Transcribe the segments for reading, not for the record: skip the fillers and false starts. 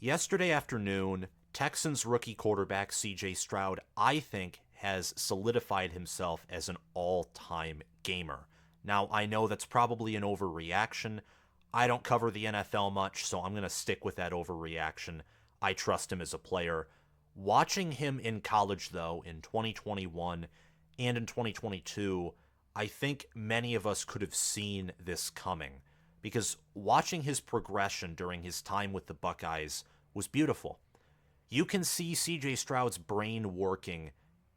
Yesterday afternoon, Texans rookie quarterback CJ Stroud, I think, has solidified himself as an all-time gamer. Now, I know that's probably an overreaction. I don't cover the NFL much, so I'm going to stick with that overreaction. I trust him as a player. Watching him in college, though, in 2021 and in 2022, I think many of us could have seen this coming because watching his progression during his time with the Buckeyes was beautiful. You can see CJ Stroud's brain working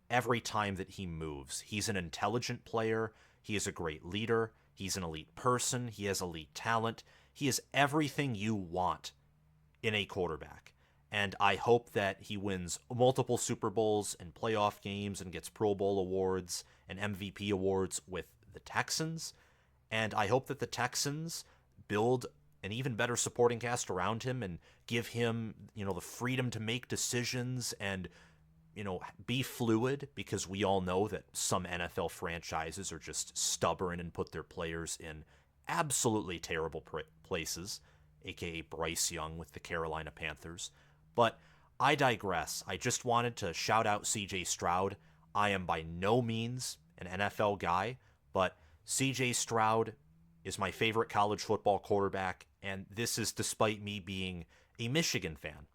every time that he moves. He's an intelligent player, he is a great leader, he's an elite person, he has elite talent, he is everything you want in a quarterback. And I hope that he wins multiple Super Bowls and playoff games and gets Pro Bowl awards and MVP awards with the Texans. And I hope that the Texans build an even better supporting cast around him and give him, the freedom to make decisions and, be fluid, because we all know that some NFL franchises are just stubborn and put their players in absolutely terrible places, aka Bryce Young with the Carolina Panthers. But I digress. I just wanted to shout out CJ Stroud. I am by no means an NFL guy, but CJ Stroud is my favorite college football quarterback, and this is despite me being a Michigan fan.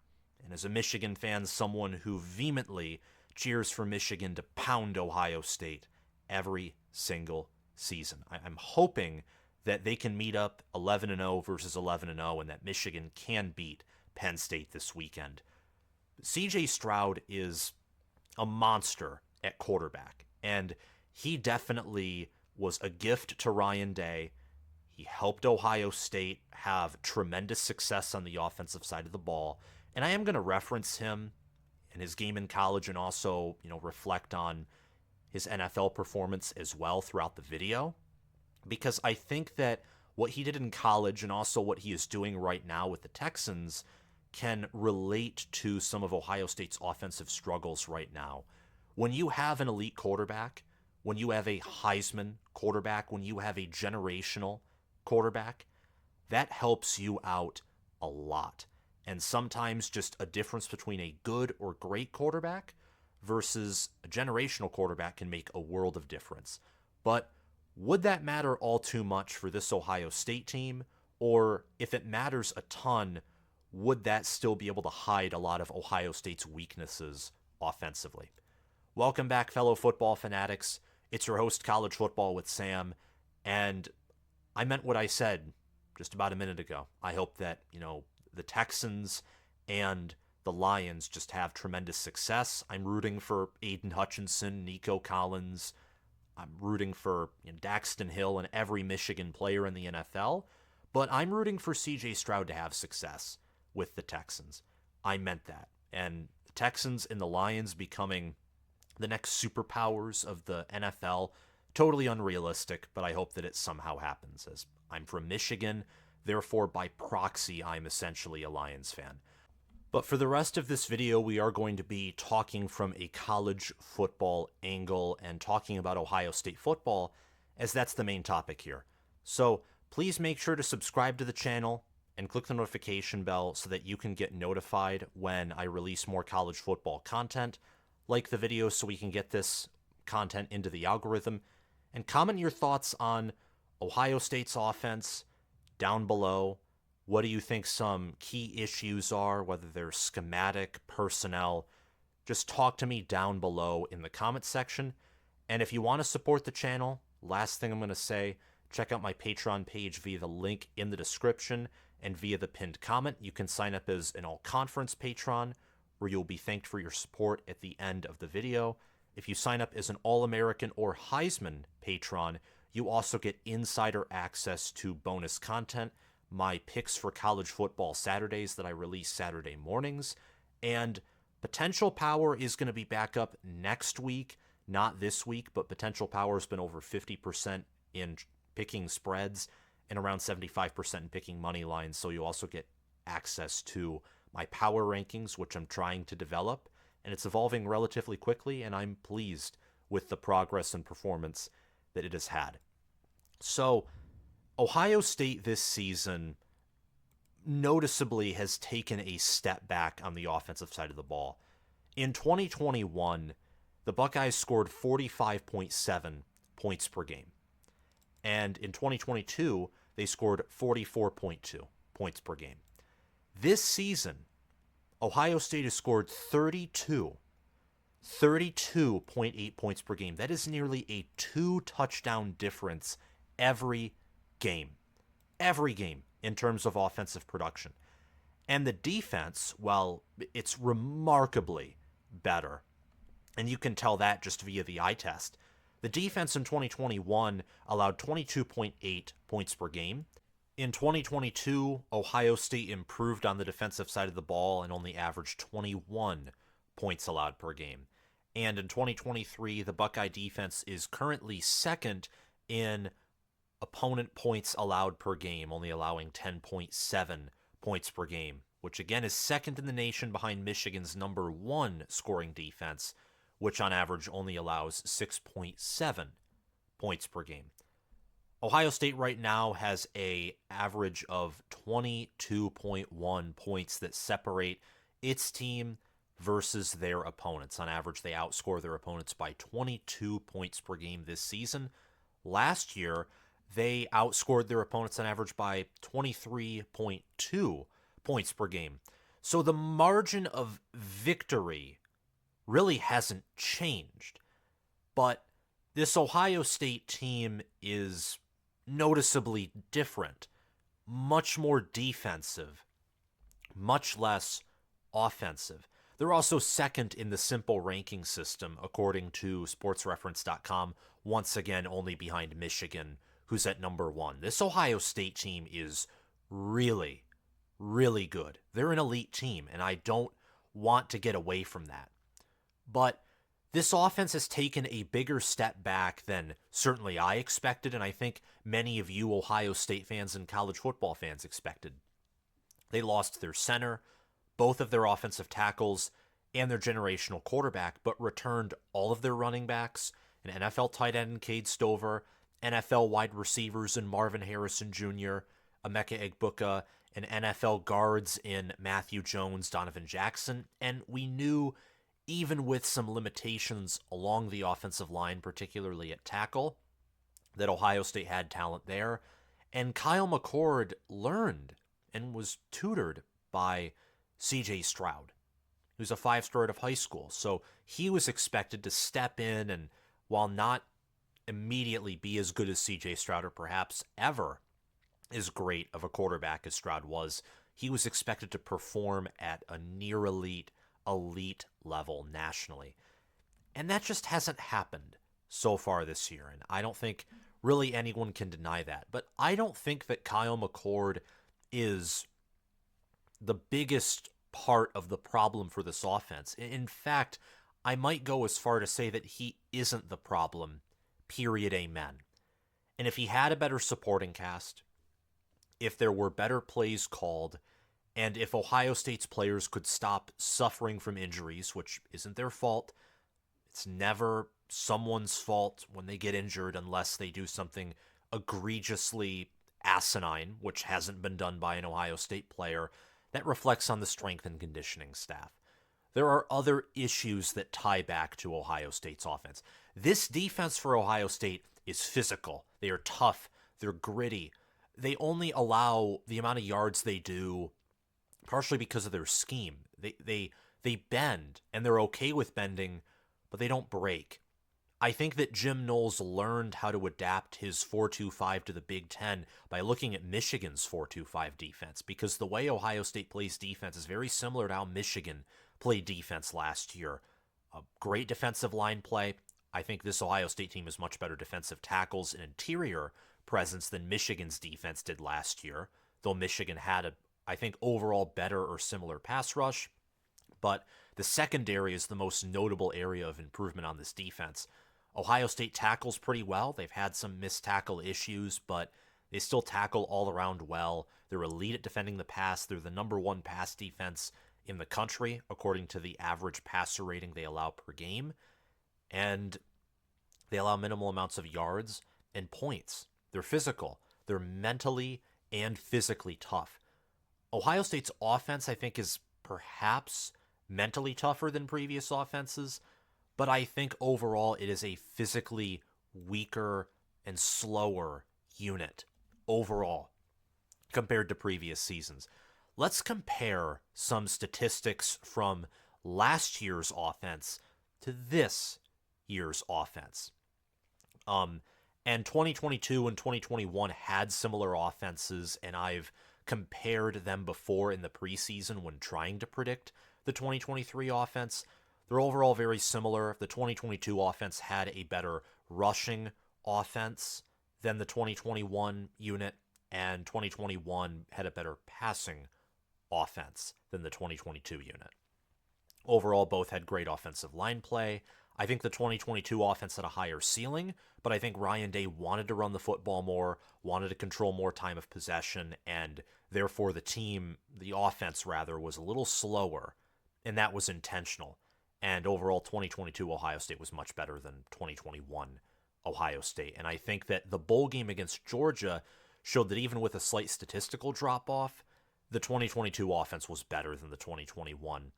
And as a Michigan fan, someone who vehemently cheers for Michigan to pound Ohio State every single season. I'm hoping that they can meet up 11-0 versus 11-0 and that Michigan can beat Penn State this weekend. CJ Stroud is a monster at quarterback, and he definitely was a gift to Ryan Day. He helped Ohio State have tremendous success on the offensive side of the ball. And I am going to reference him in his game in college and also, reflect on his NFL performance as well throughout the video, because I think that what he did in college and also what he is doing right now with the Texans can relate to some of Ohio State's offensive struggles right now. When you have an elite quarterback, when you have a Heisman quarterback, when you have a generational quarterback, that helps you out a lot. And sometimes just a difference between a good or great quarterback versus a generational quarterback can make a world of difference. But would that matter all too much for this Ohio State team? Or if it matters a ton, would that still be able to hide a lot of Ohio State's weaknesses offensively? Welcome back, fellow football fanatics. It's your host, College Football with Sam, and I meant what I said just about a minute ago. I hope that, the Texans and the Lions just have tremendous success. I'm rooting for Aiden Hutchinson, Nico Collins. I'm rooting for Daxton Hill and every Michigan player in the NFL. But I'm rooting for CJ Stroud to have success with the Texans. I meant that. And the Texans and the Lions becoming the next superpowers of the NFL, totally unrealistic, but I hope that it somehow happens, as I'm from Michigan. Therefore, by proxy, I'm essentially a Lions fan. But for the rest of this video, we are going to be talking from a college football angle and talking about Ohio State football, as that's the main topic here. So please make sure to subscribe to the channel and click the notification bell so that you can get notified when I release more college football content. Like the video so we can get this content into the algorithm. And comment your thoughts on Ohio State's offense down below. What do you think some key issues are, whether they're schematic, personnel? Just talk to me down below in the comment section. And if you want to support the channel, last thing I'm going to say, check out my Patreon page via the link in the description and via the pinned comment. You can sign up as an all-conference patron, where you'll be thanked for your support at the end of the video. If you sign up as an All-American or Heisman patron, you also get insider access to bonus content, my picks for college football Saturdays that I release Saturday mornings, and Potential Power is going to be back up next week, not this week, but Potential Power has been over 50% in picking spreads and around 75% in picking money lines, so you also get access to my power rankings, which I'm trying to develop, and it's evolving relatively quickly, and I'm pleased with the progress and performance that it has had. So, Ohio State this season noticeably has taken a step back on the offensive side of the ball. In 2021, the Buckeyes scored 45.7 points per game. And in 2022, they scored 44.2 points per game. This season, Ohio State has scored 32.8 points per game. That is nearly a 2-touchdown difference every game. Every game in terms of offensive production. And the defense, well, it's remarkably better. And you can tell that just via the eye test. The defense in 2021 allowed 22.8 points per game. In 2022, Ohio State improved on the defensive side of the ball and only averaged 21 points allowed per game. And in 2023, the Buckeye defense is currently second in opponent points allowed per game, only allowing 10.7 points per game, which again is second in the nation behind Michigan's number 1 scoring defense, which on average only allows 6.7 points per game. Ohio State right now has an average of 22.1 points that separate its team versus their opponents. On average, they outscore their opponents by 22 points per game this season. Last year, they outscored their opponents on average by 23.2 points per game. So the margin of victory really hasn't changed. But this Ohio State team is noticeably different, much more defensive, much less offensive. They're also second in the simple ranking system, according to sportsreference.com, once again only behind Michigan, who's at number 1. This Ohio State team is really, really good. They're an elite team, and I don't want to get away from that. But this offense has taken a bigger step back than certainly I expected, and I think many of you Ohio State fans and college football fans expected. They lost their center, both of their offensive tackles, and their generational quarterback, but returned all of their running backs, an NFL tight end in Cade Stover, NFL wide receivers in Marvin Harrison Jr., Emeka Egbuka, and NFL guards in Matthew Jones, Donovan Jackson, and we knew even with some limitations along the offensive line, particularly at tackle, that Ohio State had talent there. And Kyle McCord learned and was tutored by CJ Stroud, who's a 5-star out of high school. So he was expected to step in and, while not immediately be as good as CJ Stroud or perhaps ever as great of a quarterback as Stroud was, he was expected to perform at a near elite level nationally. And that just hasn't happened so far this year, and I don't think really anyone can deny that. But I don't think that Kyle McCord is the biggest part of the problem for this offense. In fact, I might go as far to say that he isn't the problem, period, amen. And if he had a better supporting cast, if there were better plays called, and if Ohio State's players could stop suffering from injuries, which isn't their fault, it's never someone's fault when they get injured unless they do something egregiously asinine, which hasn't been done by an Ohio State player, that reflects on the strength and conditioning staff. There are other issues that tie back to Ohio State's offense. This defense for Ohio State is physical. They are tough. They're gritty. They only allow the amount of yards they do partially because of their scheme. They bend, and they're okay with bending, but they don't break. I think that Jim Knowles learned how to adapt his 4-2-5 to the Big Ten by looking at Michigan's 4-2-5 defense, because the way Ohio State plays defense is very similar to how Michigan played defense last year. A great defensive line play. I think this Ohio State team has much better defensive tackles and interior presence than Michigan's defense did last year, though Michigan had I think, overall better or similar pass rush. But the secondary is the most notable area of improvement on this defense. Ohio State tackles pretty well. They've had some missed tackle issues, but they still tackle all around well. They're elite at defending the pass. They're the number 1 pass defense in the country, according to the average passer rating they allow per game. And they allow minimal amounts of yards and points. They're physical. They're mentally and physically tough. Ohio State's offense, I think, is perhaps mentally tougher than previous offenses, but I think overall it is a physically weaker and slower unit overall compared to previous seasons. Let's compare some statistics from last year's offense to this year's offense. And 2022 and 2021 had similar offenses, and I've compared them before in the preseason when trying to predict the 2023 offense. They're overall very similar. The 2022 offense had a better rushing offense than the 2021 unit, and 2021 had a better passing offense than the 2022 unit. Overall, both had great offensive line play. I think the 2022 offense had a higher ceiling, but I think Ryan Day wanted to run the football more, wanted to control more time of possession, and therefore the offense rather, was a little slower, and that was intentional. And overall, 2022 Ohio State was much better than 2021 Ohio State. And I think that the bowl game against Georgia showed that even with a slight statistical drop-off, the 2022 offense was better than the 2021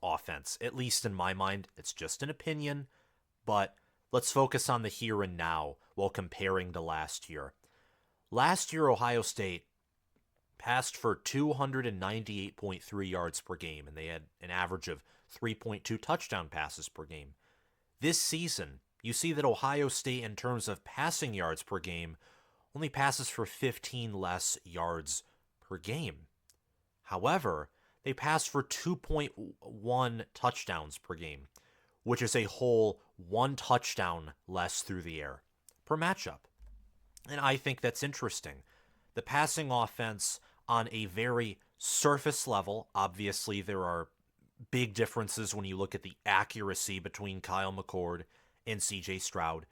offense. At least in my mind, it's just an opinion, but let's focus on the here and now while comparing to last year. Last year, Ohio State passed for 298.3 yards per game, and they had an average of 3.2 touchdown passes per game. This season, you see that Ohio State, in terms of passing yards per game, only passes for 15 less yards per game. However, they pass for 2.1 touchdowns per game, which is a whole 1 touchdown less through the air per matchup. And I think that's interesting. The passing offense on a very surface level, obviously there are big differences when you look at the accuracy between Kyle McCord and CJ Stroud,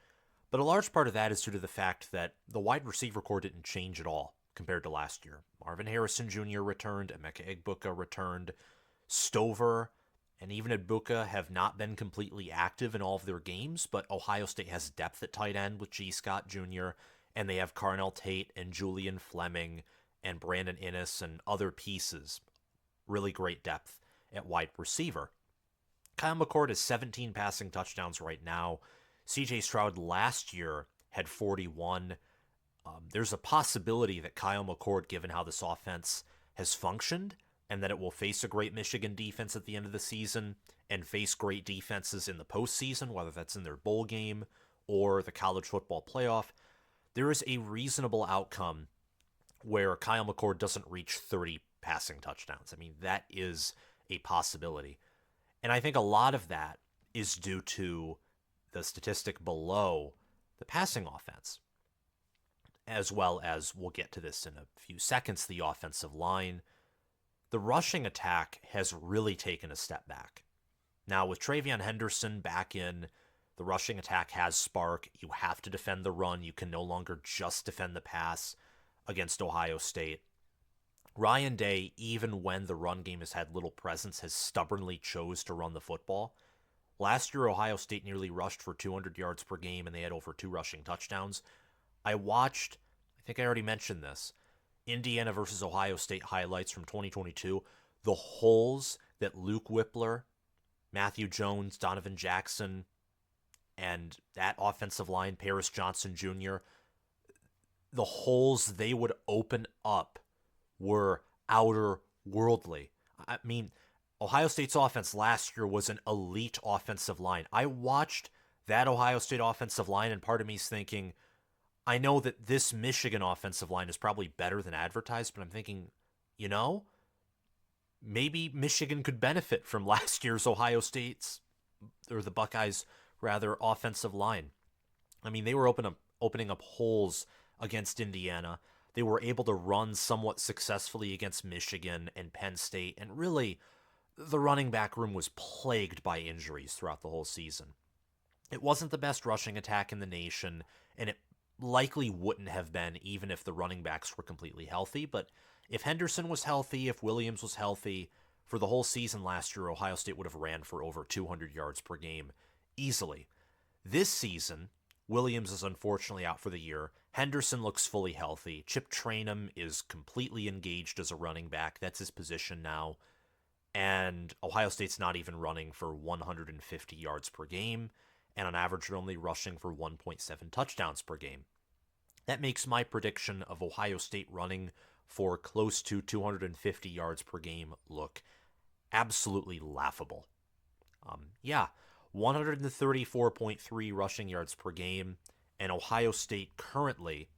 but a large part of that is due to the fact that the wide receiver core didn't change at all compared to last year. Marvin Harrison Jr. returned, Emeka Egbuka returned, Stover and even Egbuka have not been completely active in all of their games, but Ohio State has depth at tight end with G. Scott Jr., and they have Carnell Tate and Julian Fleming and Brandon Innes and other pieces. Really great depth at wide receiver. Kyle McCord has 17 passing touchdowns right now. CJ Stroud last year had 41. There's a possibility that Kyle McCord, given how this offense has functioned, and that it will face a great Michigan defense at the end of the season and face great defenses in the postseason, whether that's in their bowl game or the college football playoff, there is a reasonable outcome where Kyle McCord doesn't reach 30 passing touchdowns. I mean, that is a possibility. And I think a lot of that is due to the statistic below the passing offense, as well as, we'll get to this in a few seconds, the offensive line. The rushing attack has really taken a step back. Now, with TreVeyon Henderson back in, the rushing attack has spark. You have to defend the run. You can no longer just defend the pass against Ohio State. Ryan Day, even when the run game has had little presence, has stubbornly chose to run the football. Last year, Ohio State nearly rushed for 200 yards per game, and they had over 2 rushing touchdowns. I watched, I think I already mentioned this, Indiana versus Ohio State highlights from 2022. The holes that Luke Whippler, Matthew Jones, Donovan Jackson, and that offensive line, Paris Johnson Jr., the holes they would open up were outer worldly. I mean, Ohio State's offense last year was an elite offensive line. I watched that Ohio State offensive line, and part of me is thinking, I know that this Michigan offensive line is probably better than advertised, but I'm thinking, maybe Michigan could benefit from last year's Ohio State's, or the Buckeyes, rather, offensive line. I mean, they were opening up holes against Indiana. They were able to run somewhat successfully against Michigan and Penn State, and really, the running back room was plagued by injuries throughout the whole season. It wasn't the best rushing attack in the nation, and it likely wouldn't have been even if the running backs were completely healthy, but if Henderson was healthy, if Williams was healthy, for the whole season last year, Ohio State would have ran for over 200 yards per game easily. This season, Williams is unfortunately out for the year. Henderson looks fully healthy. Chip Trayanum is completely engaged as a running back. That's his position now. And Ohio State's not even running for 150 yards per game, and on average, they're only rushing for 1.7 touchdowns per game. That makes my prediction of Ohio State running for close to 250 yards per game look absolutely laughable. 134.3 rushing yards per game, and Ohio State currently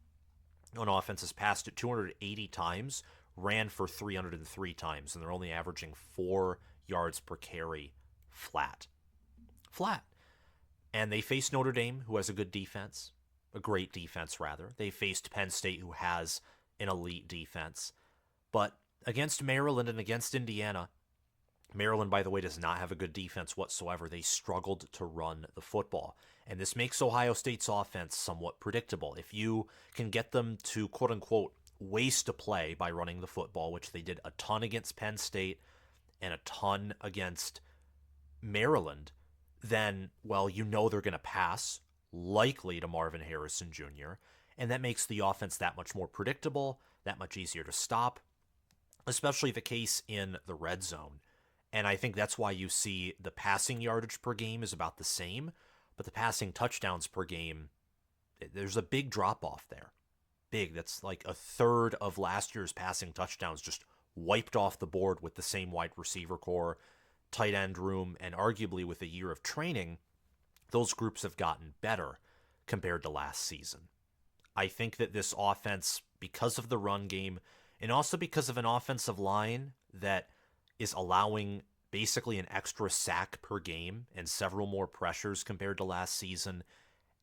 on offense has passed it 280 times, ran for 303 times, and they're only averaging 4 yards per carry flat. Flat. And they face Notre Dame, who has a good defense, a great defense, rather. They faced Penn State, who has an elite defense. But against Maryland and against Indiana, Maryland, by the way, does not have a good defense whatsoever. They struggled to run the football. And this makes Ohio State's offense somewhat predictable. If you can get them to, quote-unquote, waste a play by running the football, which they did a ton against Penn State and a ton against Maryland, then, well, you know they're going to pass, likely to Marvin Harrison Jr., and that makes the offense that much more predictable, that much easier to stop, especially the case in the red zone. And I think that's why you see the passing yardage per game is about the same, but the passing touchdowns per game, there's a big drop-off there. Big. That's like a third of last year's passing touchdowns just wiped off the board with the same wide receiver core, tight end room, and arguably with a year of training, those groups have gotten better compared to last season. I think that this offense, because of the run game, and also because of an offensive line that is allowing basically an extra sack per game and several more pressures compared to last season,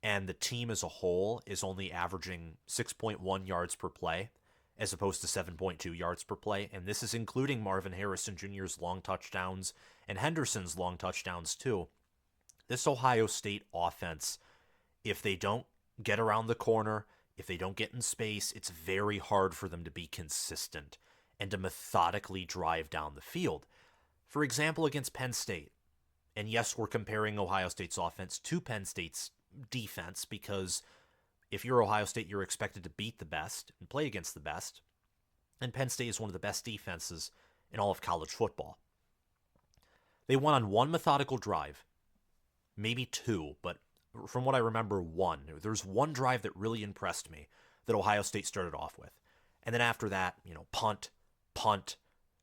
and the team as a whole is only averaging 6.1 yards per play as opposed to 7.2 yards per play, and this is including Marvin Harrison Jr.'s long touchdowns and Henderson's long touchdowns too. This Ohio State offense, if they don't get around the corner, if they don't get in space, it's very hard for them to be consistent and to methodically drive down the field. For example, against Penn State, and yes, we're comparing Ohio State's offense to Penn State's defense, because if you're Ohio State, you're expected to beat the best and play against the best, and Penn State is one of the best defenses in all of college football. They won on one methodical drive, maybe two, but from what I remember, one. There's one drive that really impressed me that Ohio State started off with. And then after that, punt,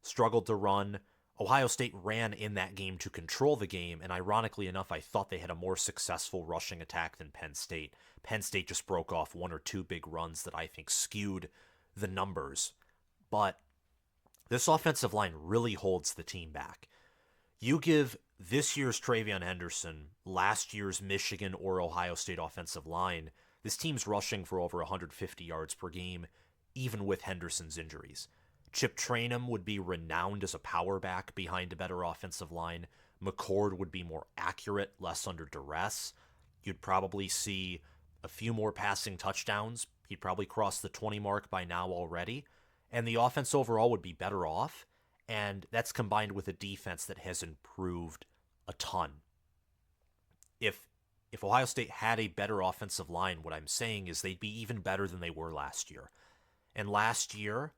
struggled to run. Ohio State ran in that game to control the game, and ironically enough, I thought they had a more successful rushing attack than Penn State. Penn State just broke off one or two big runs that I think skewed the numbers. But this offensive line really holds the team back. You give this year's Travion Henderson, last year's Michigan or Ohio State offensive line, this team's rushing for over 150 yards per game, even with Henderson's injuries. Chip Trayanum would be renowned as a power back behind a better offensive line. McCord would be more accurate, less under duress. You'd probably see a few more passing touchdowns. He'd probably cross the 20 mark by now already. And the offense overall would be better off. And that's combined with a defense that has improved a ton. If Ohio State had a better offensive line, what I'm saying is they'd be even better than they were last year. And last year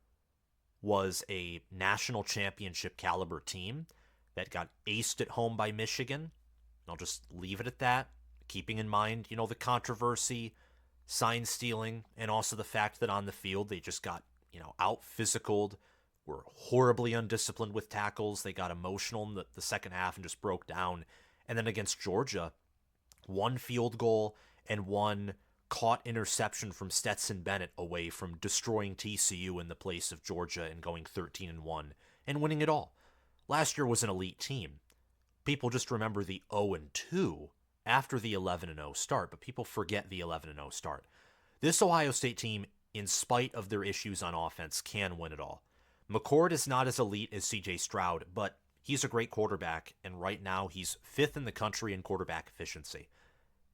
was a national championship caliber team that got aced at home by Michigan. I'll just leave it at that, keeping in mind, the controversy, sign stealing, and also the fact that on the field they just got, out-physicaled, were horribly undisciplined with tackles. They got emotional in the second half and just broke down. And then against Georgia, one field goal and one caught interception from Stetson Bennett away from destroying TCU in the place of Georgia and going 13-1 and winning it all. Last year was an elite team. People just remember the 0-2 after the 11-0 start, but people forget the 11-0 start. This Ohio State team, in spite of their issues on offense, can win it all. McCord is not as elite as CJ Stroud, but he's a great quarterback, and right now he's 5th in the country in quarterback efficiency.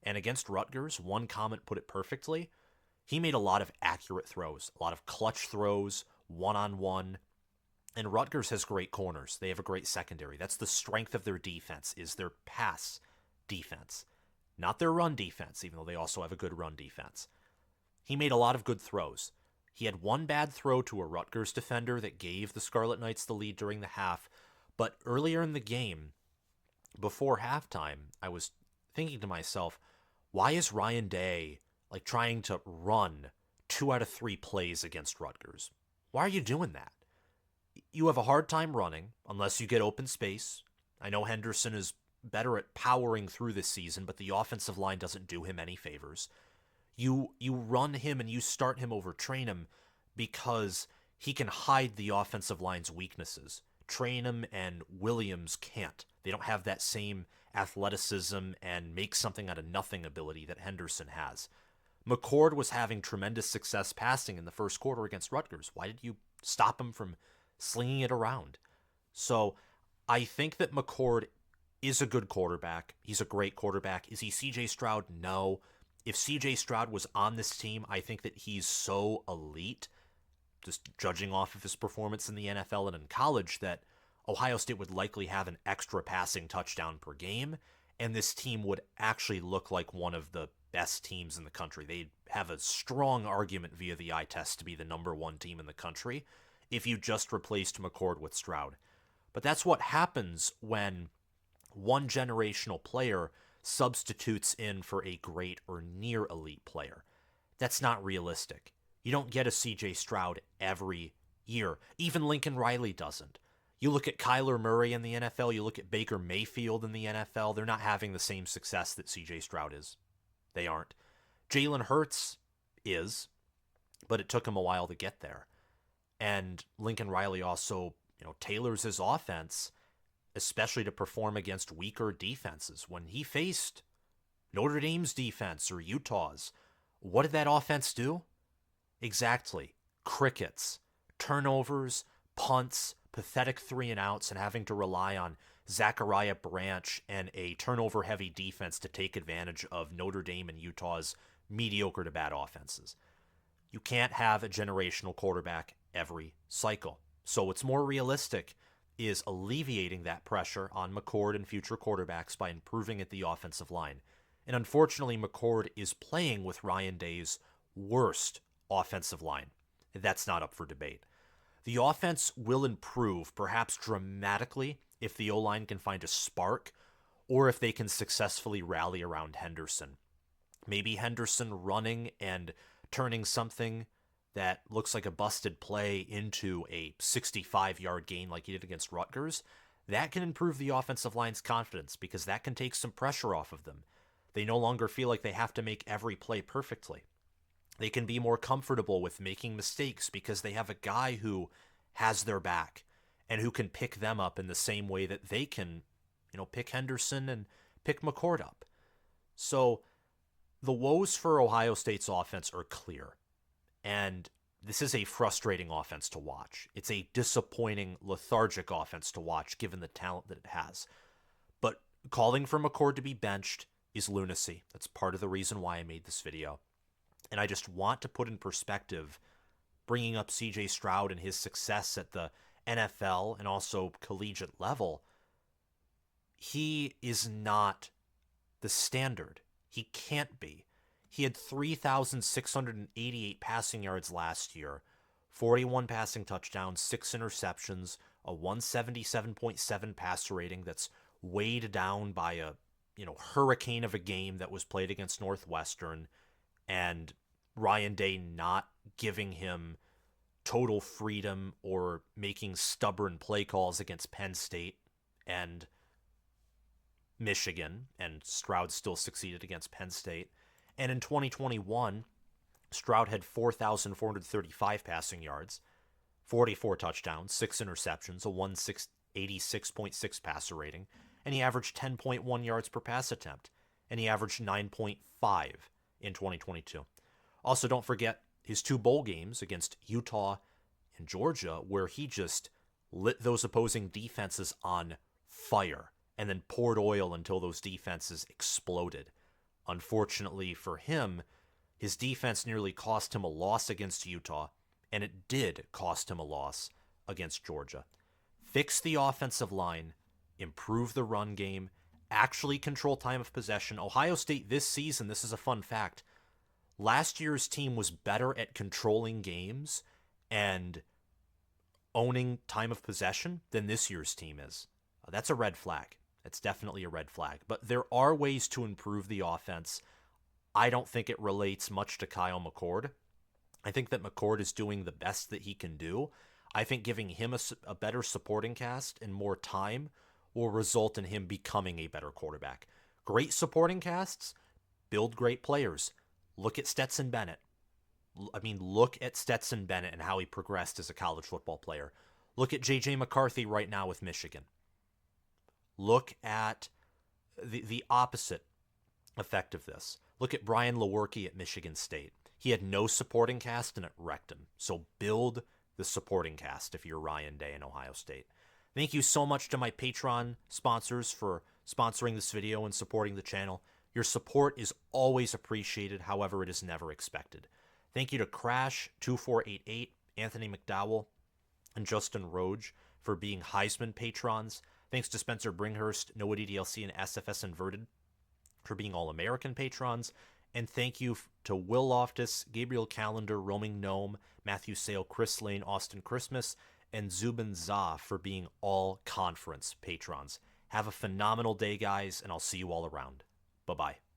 And against Rutgers, one comment put it perfectly. He made a lot of accurate throws, a lot of clutch throws, one-on-one. And Rutgers has great corners. They have a great secondary. That's the strength of their defense, is their pass defense. not their run defense, even though they also have a good run defense. He made a lot of good throws. He had one bad throw to a Rutgers defender that gave the Scarlet Knights the lead during the half, but earlier in the game, before halftime, I was thinking to myself, why is Ryan Day trying to run 2 out of 3 plays against Rutgers? Why are you doing that? You have a hard time running unless you get open space. I know Henderson is better at powering through this season, but the offensive line doesn't do him any favors. You run him and you start him over Trainum because he can hide the offensive line's weaknesses. Trainum and Williams can't. They don't have that same athleticism and make something out of nothing ability that Henderson has. McCord was having tremendous success passing in the first quarter against Rutgers. Why did you stop him from slinging it around? So I think that McCord is a good quarterback. He's a great quarterback. Is he CJ Stroud? No. If CJ Stroud was on this team, I think that he's so elite, just judging off of his performance in the NFL and in college, that Ohio State would likely have an extra passing touchdown per game, and this team would actually look like one of the best teams in the country. They'd have a strong argument via the eye test to be the number 1 team in the country if you just replaced McCord with Stroud. But that's what happens when one generational player substitutes in for a great or near elite player. That's not realistic. You don't get a CJ Stroud every year. Even Lincoln Riley doesn't. You look at Kyler Murray in the NFL, you look at Baker Mayfield in the NFL, they're not having the same success that CJ Stroud is. They aren't. Jalen Hurts is, but it took him a while to get there. And Lincoln Riley also, tailors his offense, especially to perform against weaker defenses. When he faced Notre Dame's defense or Utah's, what did that offense do? Exactly. Crickets, turnovers, punts, pathetic 3-and-outs, and having to rely on Zachariah Branch and a turnover-heavy defense to take advantage of Notre Dame and Utah's mediocre to bad offenses. You can't have a generational quarterback every cycle. So what's more realistic is alleviating that pressure on McCord and future quarterbacks by improving at the offensive line. And unfortunately, McCord is playing with Ryan Day's worst offensive line. That's not up for debate. The offense will improve, perhaps dramatically, if the O-line can find a spark or if they can successfully rally around Henderson. Maybe Henderson running and turning something that looks like a busted play into a 65-yard gain like he did against Rutgers. That can improve the offensive line's confidence because that can take some pressure off of them. They no longer feel like they have to make every play perfectly. They can be more comfortable with making mistakes because they have a guy who has their back and who can pick them up in the same way that they can, pick Henderson and pick McCord up. So the woes for Ohio State's offense are clear. And this is a frustrating offense to watch. It's a disappointing, lethargic offense to watch given the talent that it has. But calling for McCord to be benched is lunacy. That's part of the reason why I made this video. And I just want to put in perspective, bringing up CJ Stroud and his success at the NFL and also collegiate level. He is not the standard. He can't be. He had 3,688 passing yards last year, 41 passing touchdowns, 6 interceptions, a 177.7 passer rating that's weighed down by a hurricane of a game that was played against Northwestern, and Ryan Day not giving him total freedom or making stubborn play calls against Penn State and Michigan, and Stroud still succeeded against Penn State. And in 2021, Stroud had 4,435 passing yards, 44 touchdowns, 6 interceptions, a 186.6 passer rating, and he averaged 10.1 yards per pass attempt, and he averaged 9.5 in 2022. Also, don't forget his 2 bowl games against Utah and Georgia, where he just lit those opposing defenses on fire and then poured oil until those defenses exploded. Unfortunately for him, his defense nearly cost him a loss against Utah, and it did cost him a loss against Georgia. Fix the offensive line, improve the run game, actually control time of possession. Ohio State this season, this is a fun fact, last year's team was better at controlling games and owning time of possession than this year's team is. That's a red flag. It's definitely a red flag. But there are ways to improve the offense. I don't think it relates much to Kyle McCord. I think that McCord is doing the best that he can do. I think giving him a better supporting cast and more time will result in him becoming a better quarterback. Great supporting casts build great players. Look at Stetson Bennett. Look at Stetson Bennett and how he progressed as a college football player. Look at J.J. McCarthy right now with Michigan. Look at the opposite effect of this. Look at Brian Lewerke at Michigan State. He had no supporting cast and it wrecked him. So build the supporting cast if you're Ryan Day in Ohio State. Thank you so much to my Patreon sponsors for sponsoring this video and supporting the channel. Your support is always appreciated, however, it is never expected. Thank you to Crash2488, Anthony McDowell, and Justin Roge for being Heisman patrons. Thanks to Spencer Bringhurst, Noah DDLC, and SFS Inverted for being All-American patrons. And thank you to Will Loftus, Gabriel Calendar, Roaming Gnome, Matthew Sale, Chris Lane, Austin Christmas, and Zubin Zah for being all-conference patrons. Have a phenomenal day, guys, and I'll see you all around. Bye-bye.